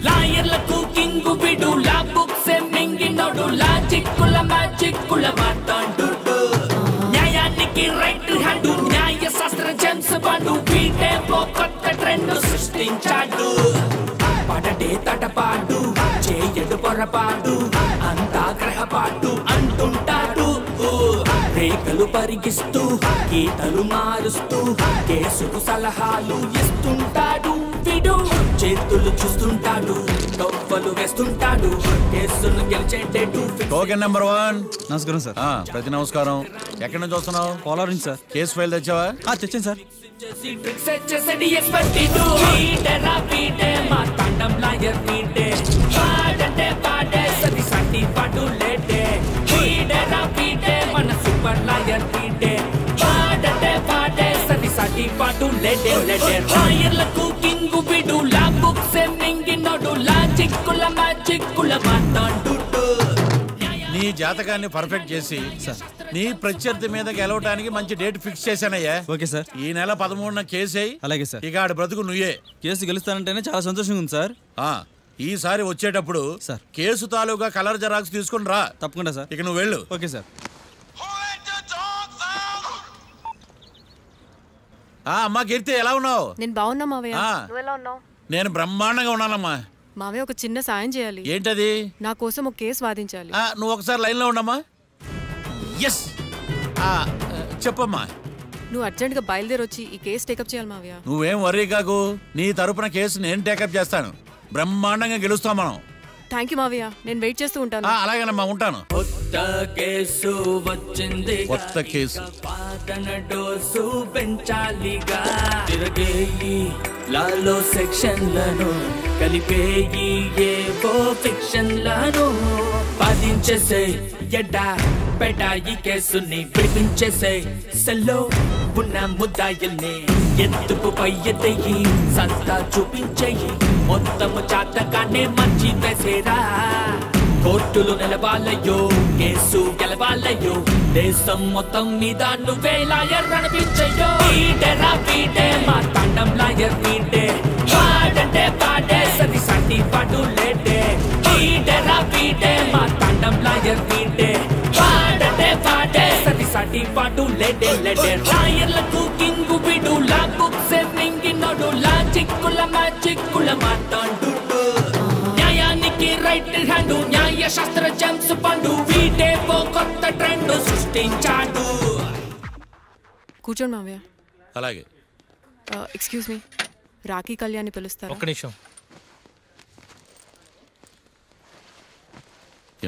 లాయర్లకు king బిడు లా books మింగినోడు లాజిక్కుల మ్యాజిక్కుల మాట్లాడు న్యాయానికి right hand న్యాయ శాస్త్ర జేమ్స్ బాండ్ వీటేమో కొత్త ట్రెండ్ సృష్టించాడు పడటే తటపాటు చేయడు పొరపాటు అంతా గ్రహపాటు అంటుంటాడు రేఖలు పరిగిస్తూ గీతలు మారుస్తూ కేసుకు సలహాలు ఇస్తుంటాడు వీడు చేతులు చూస్తుంటాడు తొవ్వలు వేస్తుంటాడు కేసులు గెలిచేటట్టు టోకెన్ నెంబర్ 1. నమస్కారం సార్. ప్రతి నమస్కారం. ఎక్కడి నుంచి వస్తున్నావు? పోలవరం నుంచి సార్. కేసు ఫైల్ తెచ్చావా? తెచ్చాను సార్. మన సూపర్ లాయర్ పీటే పాడటే పాడే సరి సాటి పాటు లేడే లేడే లాయర్లకు కింగు బిడు లా బుక్స్ మింగినోడు లాజిక్కుల మ్యాజిక్కుల మాట్లాడు. నీ జాతకాన్ని పర్ఫెక్ట్ చేసి నీ ప్రత్యర్థి మీద గెలవడానికి మంచి డేట్ ఫిక్స్ చేశానయ్యా. Okay sir. ఈ నెల 13న కేసు అయ్యి. అలాగే సార్. ఇక ఆడ బ్రతుకు నువ్వే. కేసు గెలుస్తానంటేనే చాలా సంతోషంగా ఉంది సార్. ఈసారి వచ్చేటప్పుడు సార్ కేసు తాలూకా కలర్ జెరాక్స్ తీసుకుని రా. తప్పకుండా సార్. ఇక నువ్వు వెళ్ళు. Okay sir. అమ్మా కీర్తి, ఎలా ఉన్నావు? నేను బాగున్నా మావయ్య. నువ్వు ఎలా ఉన్నావు? నేను బ్రహ్మాండంగా ఉన్నానమ్మా. మావయ్య ఒక చిన్న సాయం చేయాలి. ఏంటది? నా కోసం ఒక కేసు వాదించాలి. నువ్వు ఒకసారి లైన్ లో ఉండమ్మా. ఎస్, చెప్పమ్మా. నువ్వు అర్జెంట్ గా బయలుదేరి వచ్చి ఈ కేసు టేకప్ చేయాలి మావయ్య. నువ్వేం వర్రీ కాకు, నీ తరపున కేసు నేను టేకప్ చేస్తాను. బ్రహ్మాండంగా గెలుస్తాం మనం. థ్యాంక్ యూ మావయ్య, నేను వెయిట్ చేస్తూ ఉంటాను. అలాగేనమ్మా, ఉంటాను. కొత్త కేసు వచ్చింది, కొత్త కేసు పాతన డోసు పెంచాలిగా. తిరగేయి లాలో సెక్షన్లను కలిపేయి ఏవో ఫిక్షన్లను బాధించేసే ఎడ్డా పెడా ఈ కేసుని విడిపించేసే సెల్లో ఉన్న ముద్దాయిల్ని ఎత్తుకు పై ఎత్తయి సంతా చూపించేయి మొత్తము చాటగానే మంచి వేసేరా. కోర్టులు నిలవాలయ్యో, కేసు గెలవాలయ్యో, దేశం మొత్తం మీద నువ్వే లాయర్ అనిపించయ్యో. వీడేరా వీడే మా తండం లాయర్ వీడే, పాడంటే పాడే సరి సాటి పాటు లేడే. వీడేరా వీడే మా తండం లాయర్ వీడే, పాడంటే పాడే సరి సాటి పాటు లేడే లేడే. లాయర్లకు కింగు బిడు లా బుక్స్ మింగినోడు లాజిక్కుల మ్యాజిక్కుల మాట్లాడు న్యాయానికి రైట్ హ్యాండ్ న్యాయ శాస్త్ర జేమ్స్ బాండ్ వీటేవో కొత్త ట్రెండ్ సృష్టించాడు. కూర్చోండి మావయ్య. అలాగే. ఎక్స్క్యూజ్ మీ, రాఖీ కళ్యాణ్ పిలుస్తారు. ఒక్క నిమిషం.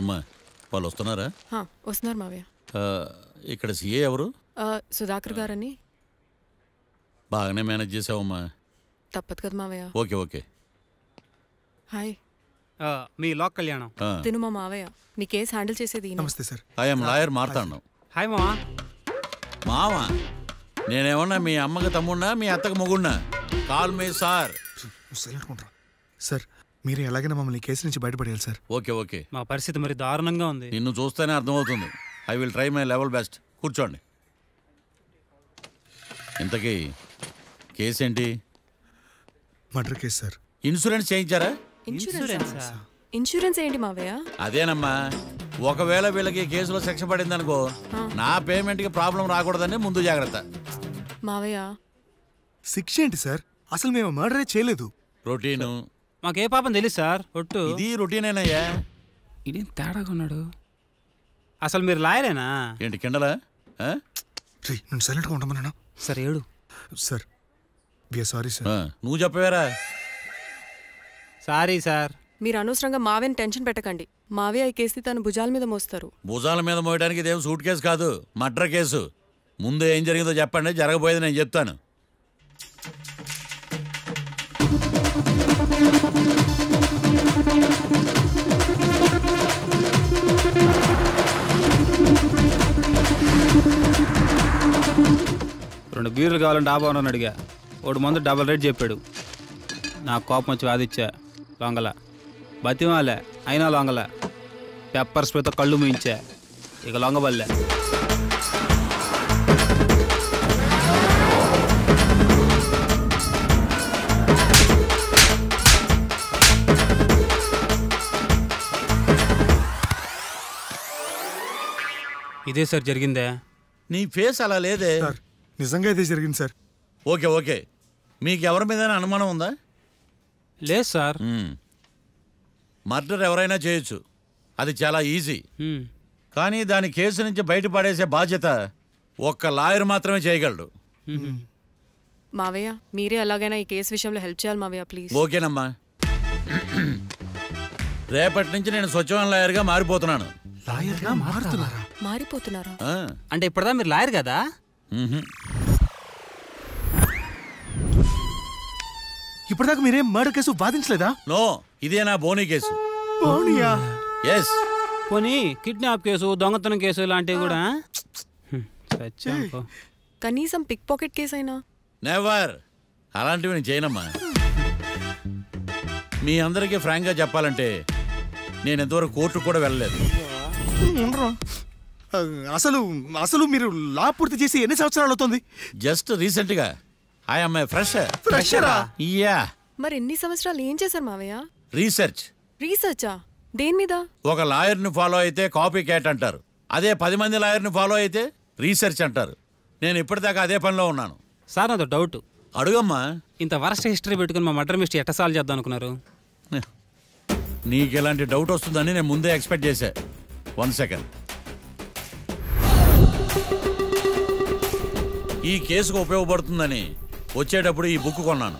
ఏమ్మా, వాళ్ళు వస్తున్నారా? వస్తున్నారు మావయ్య. ఇక్కడ సీఏ ఎవరు? సుధాకర్ గారని. బాగానే మేనేజ్ చేసావమ్మా. తప్పదు కదా మావయ్య. Okay okay. హాయ్. మీ లాక్ కళ్యాణం. తిను మా మావయ్య. మీ కేసు హ్యాండిల్ చేసేది. నమస్తే sir. I'm lawyer Marthandam. Hi మావా. మావా, నేనేమన్నా మీ అమ్మకి తమ్ముడినా మీ అత్తకు మొగుడినా? Call me sir. సార్, మీరు ఎలాగైనా మమ్మల్ని కేసు నుంచి బయటపడేయాలి సార్. Okay okay. మా పరిస్థితి మరి దారుణంగా ఉంది. నిన్ను చూస్తేనే అర్థమవుతుంది. I will try my level best. కూర్చోండి. ఇంతకీ కేసు ఏంటి? Murder case sir. ఇన్సూరెన్స్ చేయించారా? ఇన్సూరెన్స్ ఏంటి మావయ్య? అదేనమ్మా, ఒకవేళ వీళ్ళకి కేసులో శిక్ష పడింది అనుకో, నా పేమెంట్ కి ప్రాబ్లం రాకూడదని ముందు జాగ్రత్త. మావయ్య, శిక్ష ఏంటి సార్? అసలు మేము మర్డరే చేయలేదు. రొటీన్. మాకే పాపం తెలుసు సార్. ఒట్టు ఇది రొటీనేనయ్యా. ఇదేం తేడాగా ఉన్నాడు. అసలు మీరు లాయరేనా? ఏంటి కిండలా? నేను సైలెంట్గా ఉండమన్నా. సరే ఏడు. Sir, sorry sir. నువ్వు చెప్పవేరా? Sorry sir. మీరు అనవసరంగా మావయ్యని టెన్షన్ పెట్టకండి. మావయ్య ఈ కేసు తన భుజాల మీద మోస్తారు. భుజాల మీద మోయడానికి ఇదేం సూట్ కేసు కాదు, మర్డర్ కేసు. ముందు ఏం జరిగిందో చెప్పండి, జరగబోయేది నేను చెప్తాను. రెండు బీర్లు కావాలని డాబా అని అడిగా. ఒకటి మందు డబల్ రేట్ చెప్పాడు. నాకు కోపం వచ్చి వాదిచ్చా. లొంగల బతిమాలే, అయినా లొంగల. పెప్పర్ స్ప్రేతో కళ్ళు మూయించా, ఇక లొంగబల్లే. ఇదే సార్ జరిగిందే. నీ ఫేస్ అలా లేదే. సార్ నిజంగా ఇదే జరిగింది సార్. ఓకే ఓకే, మీకు ఎవరి మీద అనుమానం ఉందా? లేదు సార్. మర్డర్ ఎవరైనా చేయొచ్చు, అది చాలా ఈజీ. కానీ దాని కేసు నుంచి బయటపడేసే బాధ్యత ఒక్క లాయర్ మాత్రమే చేయగలడు. మావయ్య మీరే ఎలాగైనా ఈ కేసు విషయంలో హెల్ప్ చేయాలి మావయ్య ప్లీజ్. ఓకేనమ్మా, రేపటి నుంచి నేను స్వచ్ఛమైన లాయర్గా మారిపోతున్నాను. లాయర్గా మారుతున్నారా? మారిపోతున్నారా? అంటే ఇప్పటిదా మీరు లాయర్ కదా? ఇప్పటిదాకా మీరేం మర్డర్ కేసు వాదించలేదా? నో, ఇదే నా బోనీ కేసు. బోనియా? ఎస్. పోనీ కిడ్నాప్ కేసు, దొంగతనం కేసు ఇలాంటివి కూడా? కనీసం పిక్ పాకెట్ కేసు అయినా? నెవర్, అలాంటివి నేను చేయనమ్మా. మీ అందరికీ ఫ్రాంక్గా చెప్పాలంటే నేను ఎంతవరకు కోర్టు కూడా వెళ్ళలేదు. అసలు అసలు మీరు లా పూర్తి చేసి ఎన్ని సంవత్సరాలు అవుతుంది? జస్ట్ రీసెంట్గా. I'm a fresher. ఫ్రెషరా? యా. మరి ఎన్ని సంవత్సరాలు ఏం చేశారు మావయ్య? రీసెర్చ్. రీసెర్చా? దేని మీద? ఒక లాయర్ని ఫాలో అయితే కాపీ క్యాట్ అంటారు, అదే 10 మంది లాయర్ని ఫాలో అయితే రీసెర్చ్ అంటారు. నేను ఇప్పటిదాకా అదే పనిలో ఉన్నాను. సార్ నాతో డౌట్. అడుగమ్మా. ఇంత వరస్ట్ హిస్టరీ పెట్టుకుని మా మర్డర్ మిస్టరీ ఎట్ట సాల్వ్ చేద్దాం అనుకున్నారు? నీకు ఎలాంటి డౌట్ వస్తుందని నేను ముందే ఎక్స్పెక్ట్ చేశా. 1 సెకండ్. ఈ కేసుకు ఉపయోగపడుతుందని వచ్చేటప్పుడు ఈ బుక్ కొన్నాను.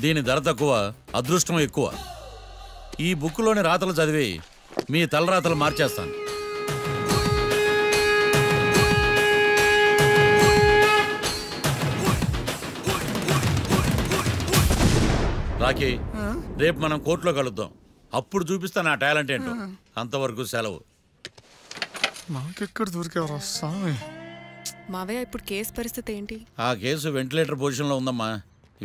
దీని ధర తక్కువ, అదృష్టం ఎక్కువ. ఈ బుక్లోని రాతలు చదివి మీ తలరాతలు మార్చేస్తాను. రాకీ, రేపు మనం కోర్టులో కలుద్దాం. అప్పుడు చూపిస్తా నా టాలెంట్ ఏంటో. అంతవరకు సెలవు. నాకెక్కడ దొరికేవరా స్వామి? మావయ్య ఇప్పుడు కేసు పరిస్థితి ఏంటి? ఆ కేసు వెంటిలేటర్ పొజిషన్లో ఉందమ్మా.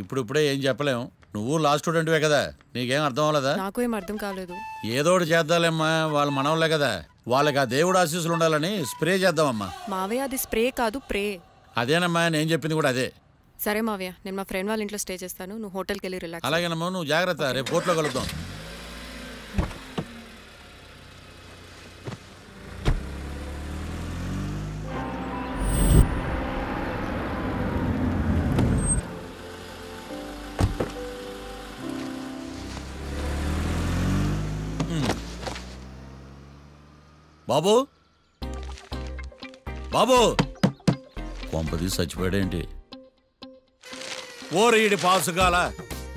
ఇప్పుడే ఏం చెప్పలేం. నువ్వు లా స్టూడెంట్వే కదా, నీకేం అర్థం అవ్వలేదా? నాకు ఏం అర్థం కాలేదు. ఏదో ఒకటి చేద్దాలేమ్మా, వాళ్ళు మనవలే కదా, వాళ్ళకి ఆ దేవుడు ఆశీస్సులు ఉండాలని స్ప్రే చేద్దామమ్మా. మావయ్య అది స్ప్రే కాదు, ప్రే. అదేనమ్మా, నేను చెప్పింది కూడా అదే. సరే మావయ్య, నేను మా ఫ్రెండ్ వాళ్ళ ఇంట్లో స్టే చేస్తాను, నువ్వు హోటల్కి వెళ్ళి రిలాక్స్. అలాగేనమ్మా, నువ్వు జాగ్రత్త. రేపు కోర్టులో కలుద్దాం. బాబు, బాబు, కొంపది చచ్చిపోయాడేంటి? ఓరీడి పాసుగాల,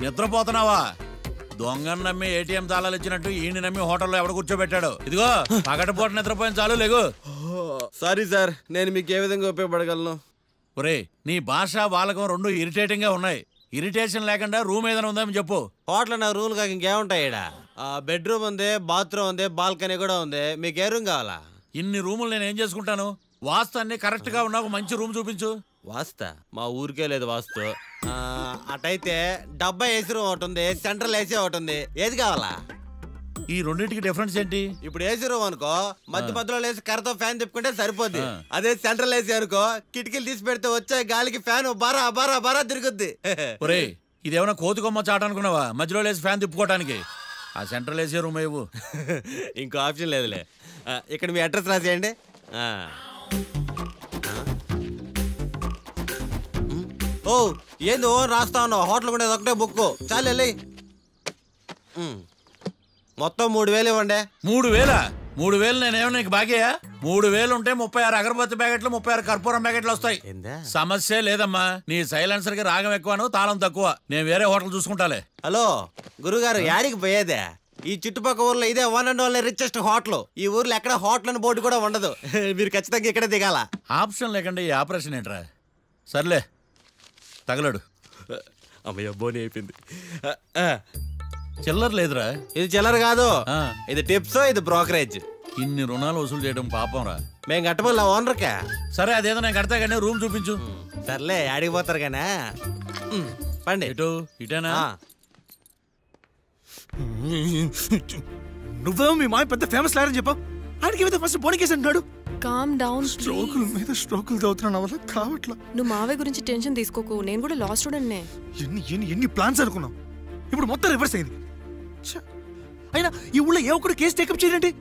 నిద్రపోతున్నావా? దొంగను నమ్మి ఏటీఎం తాళాలు ఇచ్చినట్టు ఈయన నమ్మి హోటల్లో ఎవడ కూర్చోబెట్టాడు? ఇదిగో పగటిపూట నిద్రపోయిన చాలు, లేగు. సారీ సార్, నేను మీకు ఏ విధంగా ఉపయోగపడగలను? ఒరే, నీ భాష వాలకం రెండు ఇరిటేటింగ్ గా ఉన్నాయి. ఇరిటేషన్ లేకుండా రూమ్ ఏదైనా ఉందని చెప్పు. హోటల్ నా రూల్ కాక ఇంకేముంటాయి? బెడ్రూమ్ ఉంది, బాత్రూమ్ ఉంది, బాల్కనీ కూడా ఉంది. మీకు ఏ రూమ్ కావాలా? ఇన్ని రూములు నేను ఏం చేసుకుంటాను? వాస్తు అన్ని కరెక్ట్ గా ఉన్నా ఒక మంచి రూమ్ చూపించు. వాస్తా? మా ఊరికే లేదు వాస్తు. అటైతే డబ్బా ఏసీ రూమ్ ఒకటి ఉంది, సెంట్రల్ ఏసీ ఒకటి ఉంది. ఏది కావాలా? ఈ రెండింటికి డిఫరెన్స్ ఏంటి? ఇప్పుడు ఏసీ రూమ్ అనుకో, మధ్య మధ్యలో లేసి కర్రతో ఫ్యాన్ తిప్పుకుంటే సరిపోద్ది. అదే సెంట్రల్ ఏసీ అనుకో, కిటికీలు తీసి పెడితే వచ్చే గాలికి ఫ్యాన్ బారా బారా బారా తిరుగుద్ది. ఒరే, ఇదేమన్నా కోతికొమ్మ చాట అనుకున్నావా మధ్యలో లేసి ఫ్యాన్ తిప్పుకోవటానికి? ఆ సెంట్రల్ ఏసీ రూమ్ ఏవు. ఇంకో ఆప్షన్ లేదులే. ఇక్కడ మీ అడ్రస్ రాసేయండి. ఓ ఏంది ఓ రాస్తా ఉన్నావు? హోటల్ కూడా ఒకటే బుక్ చాలు వెళ్ళి. మొత్తం 3000 ఇవ్వండి. 3000? 3000 నేనేమన్నా నీకు బాగేయా? 3000 ఉంటే 36 అగరబత్తి ప్యాకెట్లు, 36 కర్పూరం ప్యాకెట్లు వస్తాయి. సమస్య లేదమ్మా. నీ సైలెన్సర్ కి రాగం ఎక్కువను, తాళం తక్కువ. నేను వేరే హోటల్ చూసుకుంటాలే. హలో గురుగారు, యాడికి పోయేదే? ఈ చుట్టుపక్కల ఊర్లో ఇదే one and only richest hotel. ఈ ఊర్లో ఎక్కడ హోటల్ అని బోర్డు కూడా ఉండదు. మీరు ఖచ్చితంగా ఇక్కడే దిగాల. ఆప్షన్ లేకుండా ఈ ఆపరేషన్ ఏంట్రా? సర్లే, తగలడు. అమ్మయ్య, బోని అయిపోయింది. చిల్లర లేదురా. ఇది చిల్లర కాదు, ఇది టిప్స్, ఇది బ్రోకరేజ్. ఇన్ని రుణాలు వసూలు చేయడం పాపం రా. మేము కట్టబోలే ఓనర్కే. సరే, అదేదో నేను కడతా కానీ రూమ్ చూపించు. సర్లే, ఆడిపోతారు కానీ పండి. ఇటు ఇటేనా? నువ్వేమో మీ మాయ పెద్ద ఫేమస్ లాయర్ అని చెప్పావు. ఆయనకి ఏమైతే ఫస్ట్ బోర్డింగ్ కేసు అంటున్నాడు. Calm down. స్ట్రోకుల మీద స్ట్రోకులు తవ్వుతున్నా వల్ల కావట్లా. నువ్వు మావయ్య గురించి టెన్షన్ తీసుకోకు. నేను కూడా లా స్టూడెంట్నే. ఎన్ని ప్లాన్స్ అనుకున్నావు, ఇప్పుడు మొత్తం రివర్స్ అయింది. అయినా ఈ ఊళ్ళో ఏ ఒక్కడు కేసు టేకప్ చేయండి,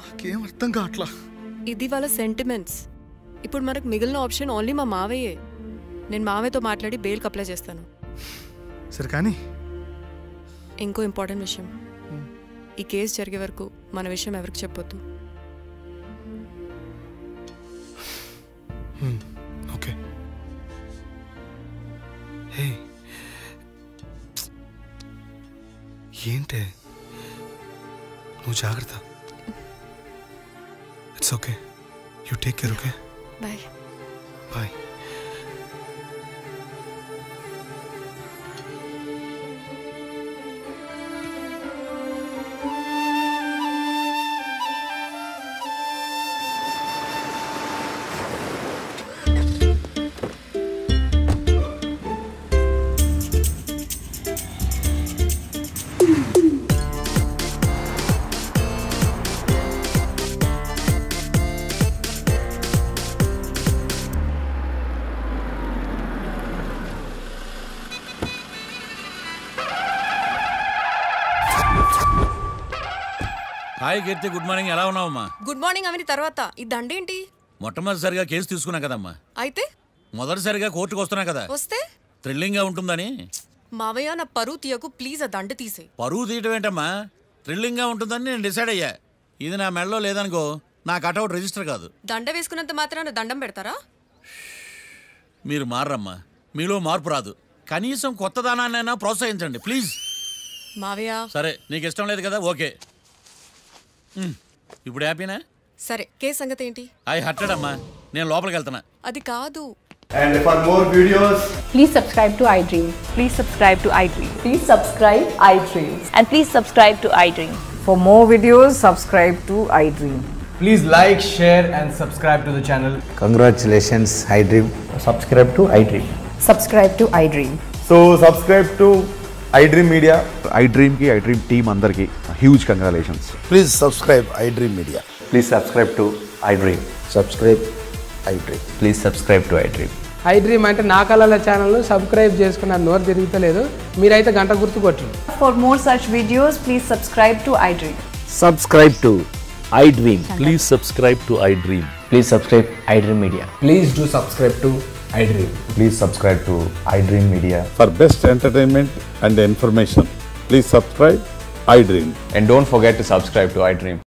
నాకేం అర్థం కావట్లా. ఇది వాళ్ళ సెంటిమెంట్స్. ఇప్పుడు మనకు మిగిలిన ఆప్షన్ ఓన్లీ మా మావయ్యే. నేను మావయ్యతో మాట్లాడి బెయిల్కి అప్లై చేస్తాను. సరే కానీ ఇంకో ఇంపార్టెంట్ విషయం, ఈ కేసు జరిగే వరకు మన విషయం ఎవరికి చెప్పొద్దు. ఓకే. హే ఏంటే, నువ్వు జాగ్రత్త. It's okay, you take care. Okay, bye. Bye. Hi Keerthi, good morning. ఎలా ఉన్నావమ్మా? గుడ్ మార్నింగ్ అవని తర్వాత ఈ దండేంటి? మొట్టమొదటిసారిగా కేసు తీసుకున్నా కదమ్మా. అయితే మొదటిసారిగా కోర్టుకు వస్తున్నా కదా, వస్తే థ్రిల్లింగ్ గా ఉంటుందని. మావయ్య నా పరువు తీయకు ప్లీజ్. ఆ దండ తీసే. పరువు తీయటం ఏంటమ్మా, థ్రిల్లింగ్ గా ఉంటుందని నేను డిసైడ్ అయ్యా. ఇది నా మెడలో లేదనుకో, నా కటౌట్ రిజిస్టర్ కాదు. దండ వేసుకున్నంత మాత్రాన దండం పెడతారా? మీరు మారమ్మా, మీలో మార్పు రాదు. కనీసం కొత్త దానాన్నైనా ప్రోత్సహించండి ప్లీజ్. మావయ్య సరే, నీకు ఇష్టం లేదు కదా, ఓకే. ఇప్పుడు హ్యాపీనా? సరే, కేసు సంగతి ఏంటి? ఐ హర్టెడ్ అమ్మా, నేను లోపలికి వెళ్తున్నా. అది కాదు. And for more videos, please subscribe to iDream. Please subscribe to iDream. Please subscribe iDream. And please subscribe to iDream. For more videos, subscribe to iDream. please like, share and subscribe to the channel. Congratulations, iDream. Subscribe to iDream. Subscribe to iDream. So subscribe to iDream Media. iDream ki iDream team andarki huge congratulations. Please subscribe iDream Media. Please subscribe to iDream. Subscribe iDream. Please subscribe to iDream. iDream అంటే నా కళల channel subscribe చేసుకున్న నోరు తిరుగుతలేదు, మీరైతే గంట గుర్తు కొట్టండి. For more such videos, please subscribe to iDream. Subscribe to iDream. Please subscribe to iDream. Please subscribe iDream Media. Please do subscribe to iDream. Please subscribe to iDream Media. For best entertainment and information, please subscribe iDream. And don't forget to subscribe to iDream.